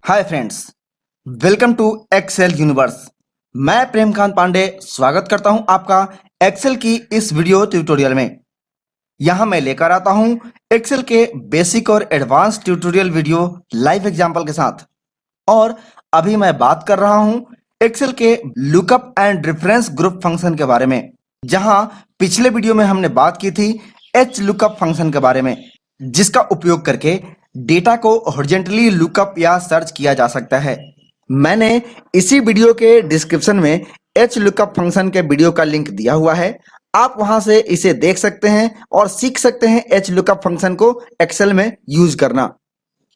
Hi friends, welcome to Excel universe. मैं प्रेमकांत पांडे स्वागत करता हूं आपका एक्सेल की इस वीडियो ट्यूटोरियल में। यहां मैं लेकर आता हूं एक्सेल के बेसिक और advance tutorial video live example के साथ। और अभी मैं बात कर रहा हूं एक्सेल के lookup and reference group function के बारे में, जहां पिछले वीडियो में हमने बात की थी एच लुकअप फंक्शन के बारे में, जिसका उपयोग करके डेटा को हॉरिजॉन्टली लुकअप या सर्च किया जा सकता है। मैंने इसी वीडियो के डिस्क्रिप्शन में एच लुकअप फंक्शन के वीडियो का लिंक दिया हुआ है। आप वहां से इसे देख सकते हैं और सीख सकते हैं एच लुकअप फंक्शन को एक्सेल में यूज करना।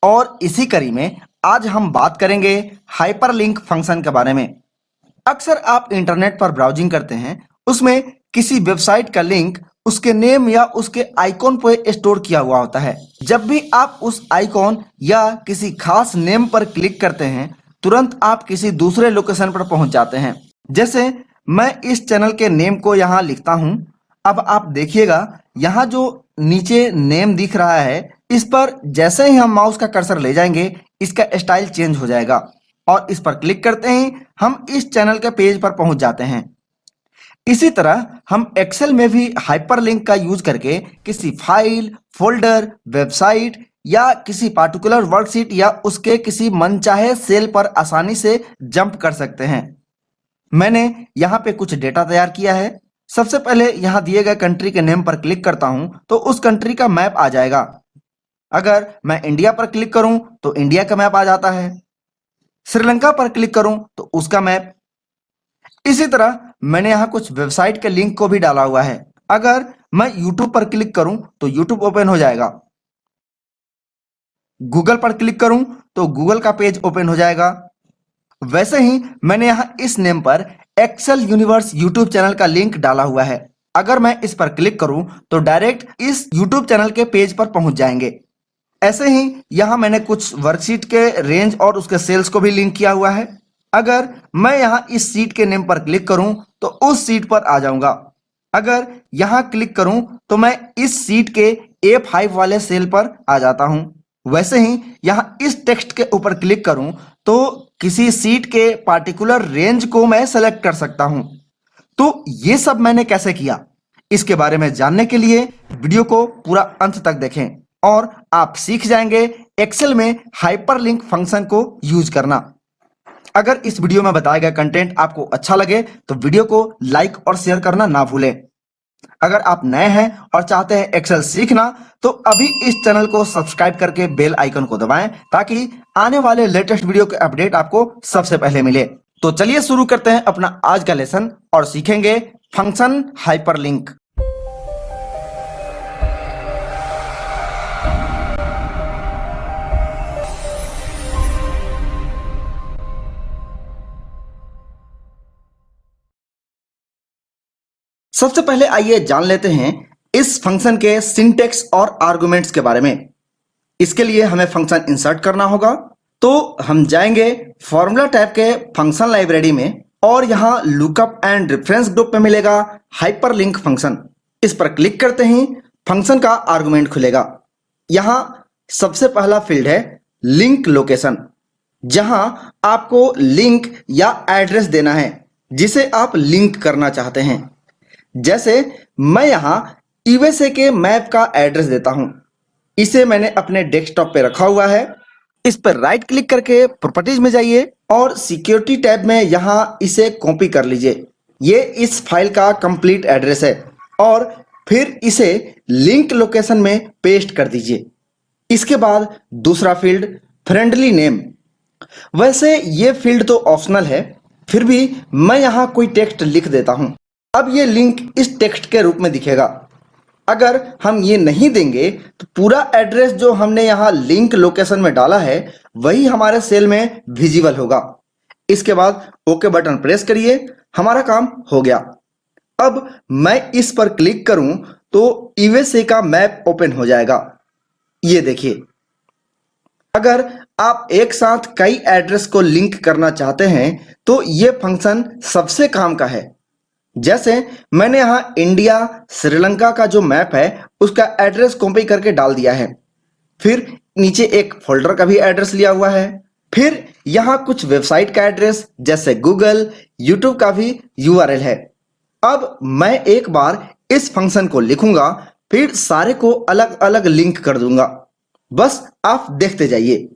और इसी कड़ी में आज हम बात करेंगे हाइपरलिंक फंक्शन के बारे में। अक्सर आप इंटरनेट पर ब्राउजिंग करते हैं, उसमें किसी वेबसाइट का लिंक उसके नेम या उसके आइकॉन पर स्टोर किया हुआ होता है। जब भी आप उस आइकॉन या किसी खास नेम पर क्लिक करते हैं, तुरंत आप किसी दूसरे लोकेशन पर पहुंच जाते हैं। जैसे मैं इस चैनल के नेम को यहाँ लिखता हूं। अब आप देखिएगा, यहाँ जो नीचे नेम दिख रहा है, इस पर जैसे ही हम माउस का कर्सर ले जाएंगे, इसका स्टाइल चेंज हो जाएगा और इस पर क्लिक करते ही हम इस चैनल के पेज पर पहुंच जाते हैं। इसी तरह हम एक्सेल में भी हाइपरलिंक का यूज करके किसी फाइल, फोल्डर, वेबसाइट या किसी पार्टिकुलर वर्कशीट या उसके किसी मनचाहे सेल पर आसानी से जंप कर सकते हैं। मैंने यहाँ पे कुछ डेटा तैयार किया है। सबसे पहले यहाँ दिए गए कंट्री के नेम पर क्लिक करता हूं तो उस कंट्री का मैप आ जाएगा। अगर मैं इंडिया पर क्लिक करूं तो इंडिया का मैप आ जाता है। श्रीलंका पर क्लिक करूं तो उसका मैप। इसी तरह मैंने यहाँ कुछ वेबसाइट के लिंक को भी डाला हुआ है। अगर मैं YouTube पर क्लिक करूं तो YouTube ओपन हो जाएगा। गूगल पर क्लिक करूं तो गूगल का पेज ओपन हो जाएगा। वैसे ही मैंने यहाँ इस नेम पर एक्सेल यूनिवर्स YouTube चैनल का लिंक डाला हुआ है। अगर मैं इस पर क्लिक करूं तो डायरेक्ट इस YouTube चैनल के पेज पर पहुंच जाएंगे। ऐसे ही यहाँ मैंने कुछ वर्कशीट के रेंज और उसके सेल्स को भी लिंक किया हुआ है। अगर मैं यहाँ इस सीट के नेम पर क्लिक करूं तो उस सीट पर आ जाऊंगा। अगर यहाँ क्लिक करूं तो मैं इस सीट के A5 वाले सेल पर आ जाता हूं। वैसे ही यहाँ इस टेक्स्ट के ऊपर क्लिक करूं तो किसी सीट के पार्टिकुलर रेंज को मैं सेलेक्ट कर सकता हूं। तो ये सब मैंने कैसे किया, इसके बारे में जानने के लिए वीडियो को पूरा अंत तक देखें और आप सीख जाएंगे एक्सेल में हाइपरलिंक फंक्शन को यूज करना। अगर इस वीडियो में बताया गया कंटेंट आपको अच्छा लगे तो वीडियो को लाइक और शेयर करना ना भूलें। अगर आप नए हैं और चाहते हैं एक्सेल सीखना तो अभी इस चैनल को सब्सक्राइब करके बेल आइकन को दबाएं ताकि आने वाले लेटेस्ट वीडियो के अपडेट आपको सबसे पहले मिले। तो चलिए शुरू करते हैं अपना आज का लेसन और सीखेंगे फंक्शन हाइपरलिंक। सबसे पहले आइए जान लेते हैं इस फंक्शन के सिंटेक्स और आर्गुमेंट्स के बारे में। इसके लिए हमें फंक्शन इंसर्ट करना होगा, तो हम जाएंगे फॉर्मूला टैब के फंक्शन लाइब्रेरी में और यहाँ लुकअप एंड रेफरेंस ग्रुप में मिलेगा हाइपरलिंक फंक्शन। इस पर क्लिक करते ही फंक्शन का आर्गुमेंट खुलेगा। यहाँ सबसे पहला फील्ड है लिंक लोकेशन, जहां आपको लिंक या एड्रेस देना है जिसे आप लिंक करना चाहते हैं। जैसे मैं यहां यूएसए के मैप का एड्रेस देता हूं। इसे मैंने अपने डेस्कटॉप पे रखा हुआ है। इस पर राइट क्लिक करके प्रॉपर्टीज में जाइए और सिक्योरिटी टैब में यहां इसे कॉपी कर लीजिए। ये इस फाइल का कंप्लीट एड्रेस है और फिर इसे लिंक लोकेशन में पेस्ट कर दीजिए। इसके बाद दूसरा फील्ड फ्रेंडली नेम। वैसे ये फील्ड तो ऑप्शनल है, फिर भी मैं यहां कोई टेक्स्ट लिख देता हूं। अब ये लिंक इस टेक्स्ट के रूप में दिखेगा। अगर हम ये नहीं देंगे तो पूरा एड्रेस जो हमने यहाँ लिंक लोकेशन में डाला है वही हमारे सेल में विजिबल होगा। इसके बाद ओके बटन प्रेस करिए, हमारा काम हो गया। अब मैं इस पर क्लिक करूं तो यूएसए का मैप ओपन हो जाएगा। ये देखिए, अगर आप एक साथ कई एड्रेस को लिंक करना चाहते हैं तो ये फंक्शन सबसे काम का है। जैसे मैंने यहां इंडिया श्रीलंका का जो मैप है उसका एड्रेस कॉपी करके डाल दिया है। फिर नीचे एक फोल्डर का भी एड्रेस लिया हुआ है। फिर यहाँ कुछ वेबसाइट का एड्रेस जैसे गूगल, यूट्यूब का भी यूआरएल है। अब मैं एक बार इस फंक्शन को लिखूंगा, फिर सारे को अलग अलग लिंक कर दूंगा। बस आप देखते जाइए।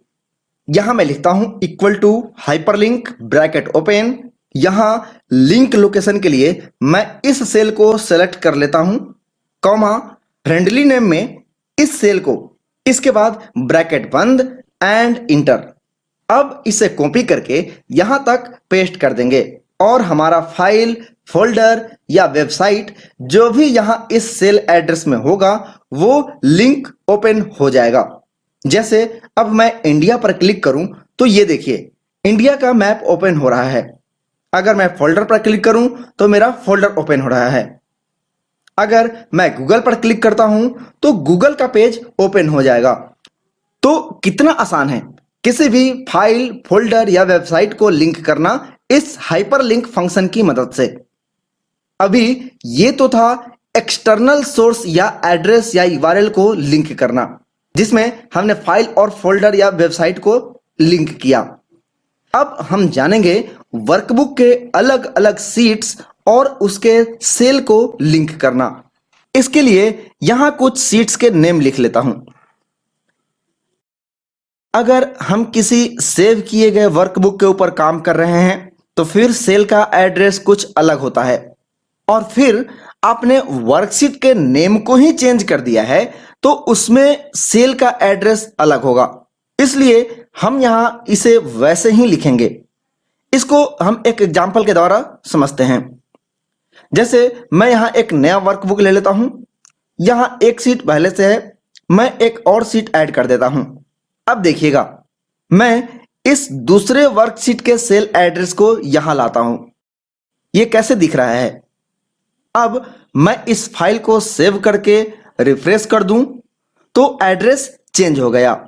यहां मैं लिखता हूं equal to hyperlink bracket open. यहां लिंक लोकेशन के लिए मैं इस सेल को सेलेक्ट कर लेता हूं, कॉमा फ्रेंडली नेम में इस सेल को, इसके बाद ब्रैकेट बंद एंड इंटर। अब इसे कॉपी करके यहां तक पेस्ट कर देंगे और हमारा फाइल, फोल्डर या वेबसाइट जो भी यहां इस सेल एड्रेस में होगा वो लिंक ओपन हो जाएगा। जैसे अब मैं इंडिया पर क्लिक करूं तो ये देखिए इंडिया का मैप ओपन हो रहा है। अगर मैं फोल्डर पर क्लिक करूं तो मेरा फोल्डर ओपन हो रहा है। अगर मैं गूगल पर क्लिक करता हूं तो गूगल का पेज ओपन हो जाएगा। तो कितना आसान है किसी भी फाइल, फोल्डर या वेबसाइट को लिंक करना इस हाइपरलिंक फंक्शन की मदद से। अभी ये तो था एक्सटर्नल सोर्स या एड्रेस या यूआरएल को लिंक करना, जिसमें हमने फाइल और फोल्डर या वेबसाइट को लिंक किया। अब हम जानेंगे वर्कबुक के अलग अलग सीट्स और उसके सेल को लिंक करना। इसके लिए यहां कुछ सीट्स के नेम लिख लेता हूं। अगर हम किसी सेव किए गए वर्कबुक के ऊपर काम कर रहे हैं तो फिर सेल का एड्रेस कुछ अलग होता है, और फिर आपने वर्कशीट के नेम को ही चेंज कर दिया है तो उसमें सेल का एड्रेस अलग होगा। इसलिए हम यहां इसे वैसे ही लिखेंगे। इसको हम एक एग्जाम्पल के द्वारा समझते हैं। जैसे मैं यहां एक नया वर्कबुक ले लेता हूं। यहां एक सीट पहले से है, मैं एक और सीट ऐड कर देता हूं। अब देखिएगा मैं इस दूसरे वर्कशीट के सेल एड्रेस को यहां लाता हूं। यह कैसे दिख रहा है? अब मैं इस फाइल को सेव करके रिफ्रेश कर दूं तो एड्रेस चेंज हो गया।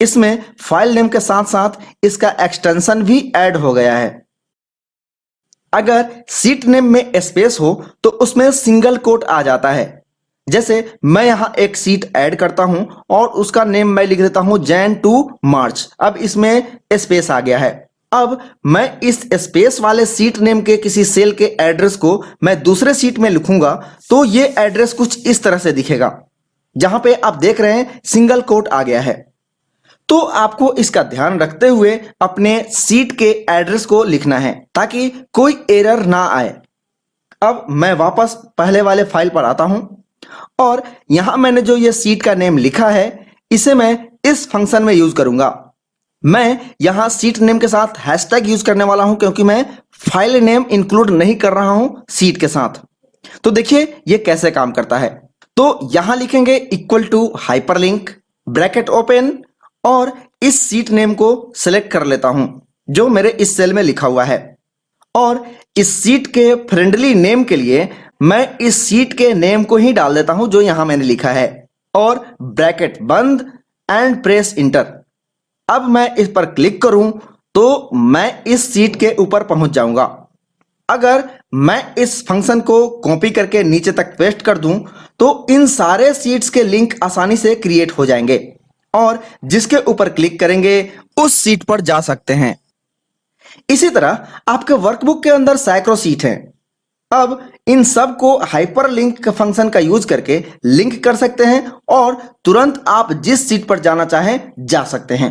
इसमें फाइल नेम के साथ साथ इसका एक्सटेंशन भी ऐड हो गया है। अगर सीट नेम में स्पेस हो तो उसमें सिंगल कोट आ जाता है। जैसे मैं यहां एक सीट ऐड करता हूं और उसका नेम मैं लिख देता हूं जैन टू मार्च। अब इसमें स्पेस आ गया है। अब मैं इस स्पेस वाले सीट नेम के किसी सेल के एड्रेस को मैं दूसरे सीट में लिखूंगा तो ये एड्रेस कुछ इस तरह से दिखेगा। जहां पे आप देख रहे हैं सिंगल कोट आ गया है। तो आपको इसका ध्यान रखते हुए अपने सीट के एड्रेस को लिखना है ताकि कोई एरर ना आए। अब मैं वापस पहले वाले फाइल पर आता हूं और यहां मैंने जो ये सीट का नेम लिखा है इसे मैं इस फंक्शन में यूज करूंगा। मैं यहां सीट नेम के साथ हैशटैग यूज करने वाला हूं क्योंकि मैं फाइल नेम इंक्लूड नहीं कर रहा हूं सीट के साथ। तो देखिए ये कैसे काम करता है। तो यहां लिखेंगे equal to hyperlink bracket open और इस सीट नेम को सिलेक्ट कर लेता हूं जो मेरे इस सेल में लिखा हुआ है, और इस सीट के फ्रेंडली नेम के लिए मैं इस सीट के नेम को ही डाल देता हूं जो यहां मैंने लिखा है, और ब्रैकेट बंद एंड प्रेस इंटर। अब मैं इस पर क्लिक करूं तो मैं इस सीट के ऊपर पहुंच जाऊंगा। अगर मैं इस फंक्शन को कॉपी करके नीचे तक पेस्ट कर दूं तो इन सारे सीट्स के लिंक आसानी से क्रिएट हो जाएंगे और जिसके ऊपर क्लिक करेंगे उस सीट पर जा सकते हैं। इसी तरह आपके वर्कबुक के अंदर सैकड़ों सीट हैं। अब इन सब को हाइपरलिंक फंक्शन का यूज करके लिंक कर सकते हैं और तुरंत आप जिस सीट पर जाना चाहें जा सकते हैं।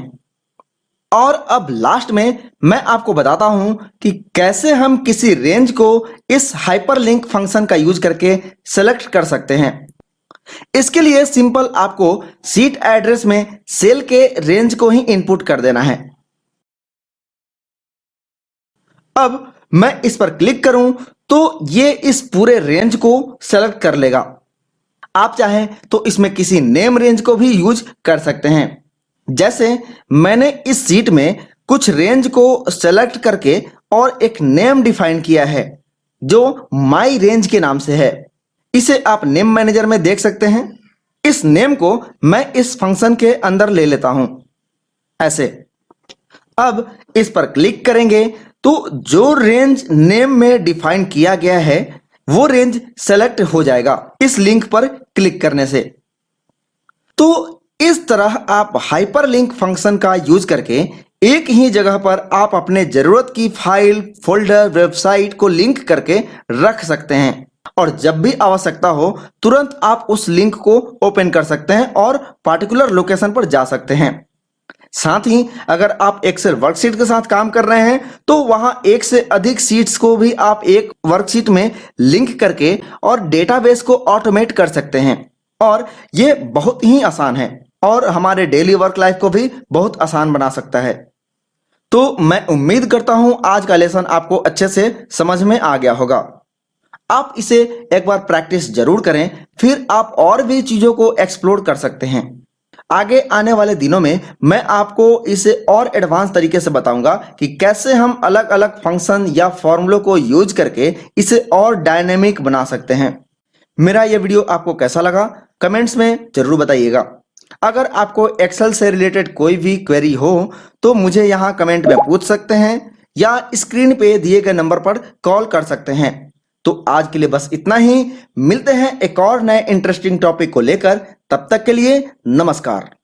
और अब लास्ट में मैं आपको बताता हूं कि कैसे हम किसी रेंज को इस हाइपरलिंक फंक्शन का यूज करके सेलेक्ट कर सकते हैं। इसके लिए सिंपल आपको सीट एड्रेस में सेल के रेंज को ही इनपुट कर देना है। अब मैं इस पर क्लिक करूं तो ये इस पूरे रेंज को सेलेक्ट कर लेगा। आप चाहें तो इसमें किसी नेम रेंज को भी यूज कर सकते हैं। जैसे मैंने इस सीट में कुछ रेंज को सेलेक्ट करके और एक नेम डिफाइन किया है जो माई रेंज के नाम से है। इसे आप नेम मैनेजर में देख सकते हैं। इस नेम को मैं इस फंक्शन के अंदर ले लेता हूं ऐसे। अब इस पर क्लिक करेंगे तो जो रेंज नेम में डिफाइन किया गया है वो रेंज सेलेक्ट हो जाएगा इस लिंक पर क्लिक करने से। तो इस तरह आप हाइपरलिंक फंक्शन का यूज करके एक ही जगह पर आप अपने जरूरत की फाइल, फोल्डर, वेबसाइट को लिंक करके रख सकते हैं और जब भी आवश्यकता हो तुरंत आप उस लिंक को ओपन कर सकते हैं और पार्टिकुलर लोकेशन पर जा सकते हैं। साथ ही अगर आप एक्सेल वर्कशीट के साथ काम कर रहे हैं तो वहां एक से अधिक शीट्स को भी आप एक वर्कशीट में लिंक करके और डेटाबेस को ऑटोमेट कर सकते हैं और ये बहुत ही आसान है और हमारे डेली वर्क लाइफ को भी बहुत आसान बना सकता है। तो मैं उम्मीद करता हूं आज का लेसन आपको अच्छे से समझ में आ गया होगा। आप इसे एक बार प्रैक्टिस जरूर करें, फिर आप और भी चीजों को एक्सप्लोर कर सकते हैं। आगे आने वाले दिनों में मैं आपको इसे और एडवांस तरीके से बताऊंगा कि कैसे हम अलग अलग फंक्शन या फॉर्मूलों को यूज करके इसे और डायनेमिक बना सकते हैं। मेरा यह वीडियो आपको कैसा लगा कमेंट्स में जरूर बताइएगा। अगर आपको एक्सेल से रिलेटेड कोई भी क्वेरी हो तो मुझे यहाँ कमेंट में पूछ सकते हैं या स्क्रीन पे दिए गए नंबर पर कॉल कर सकते हैं। तो आज के लिए बस इतना ही, मिलते हैं एक और नए इंटरेस्टिंग टॉपिक को लेकर। तब तक के लिए नमस्कार।